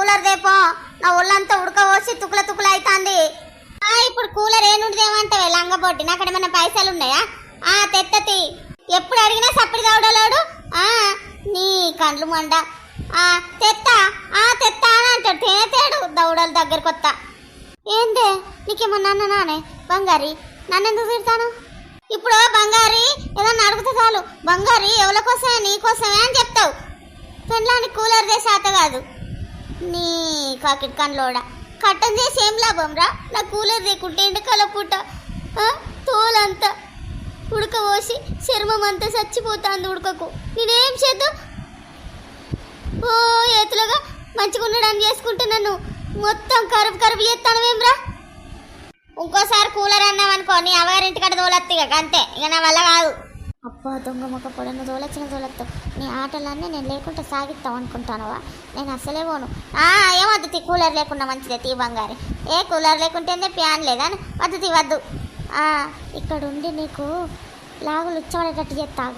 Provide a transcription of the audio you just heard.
Cooler దేపో, నా ఒళ్ళంతా ఉడకపోసి తుకుల తుకుల అవుతుంది. ఇప్పుడు కూలర్ ఏనుండదేమంటావే లంగబొట్టి, అక్కడ ఏమైనా పైసలు ఉన్నాయా? తెత్తతి, ఎప్పుడు అడిగినా సప్పుడు దౌడలోడు. నీ కండ్లు మండ. తెత్తా తెత్తా అని అంటాడు, తేతేడు దౌడల దగ్గరకు వస్తా. ఏందే నీకేమన్నా అన్నానే బంగారి? నన్నెందుకు తిడతాను? ఇప్పుడు బంగారి ఏదన్నా అడుగుతా చాలు, బంగారి ఎవరి కోసమే నీకోసమే అని చెప్తావు. పెళ్ళానికి కూలర్ చేసి ఆత కాదు. నీ కాకిట్ కండ్లోడ కట్టం చేసి ఏం లాభం రా? నా కూలర్ లేకుంటే ఎండకాల పూట తోలంతా ఉడకపోసి చర్మం అంతా చచ్చిపోతుంది ఉడకకు. నేనేం చేద్దాం? ఓ ఎత్తులుగా మంచిగా ఉండడానికి చేసుకుంటే నన్ను మొత్తం కరుపు కరుపు చేస్తానువేమ్రా. ఇంకోసారి కూలర్ అన్నావనుకో నీ అవ్వగారింటికాడ తోలెత్తి అంతే, ఇక నా వల్ల కాదు. అబ్బా దొంగ మొక్క పొడను తోలెత్తావు. నీ ఆటలన్నీ నేను లేకుండా సాగిస్తావు అనుకుంటానవా? నేను అసలే పోను. ఏమద్దు, కూలర్ లేకుండా మంచిదే తీ బంగారి. కూలర్ లేకుంటే ప్యాన్ లేదా? వద్దు వద్దు. ఇక్కడ ఉండి నీకు లాగులు ఉచ్చబడేటట్టు చేస్తావు.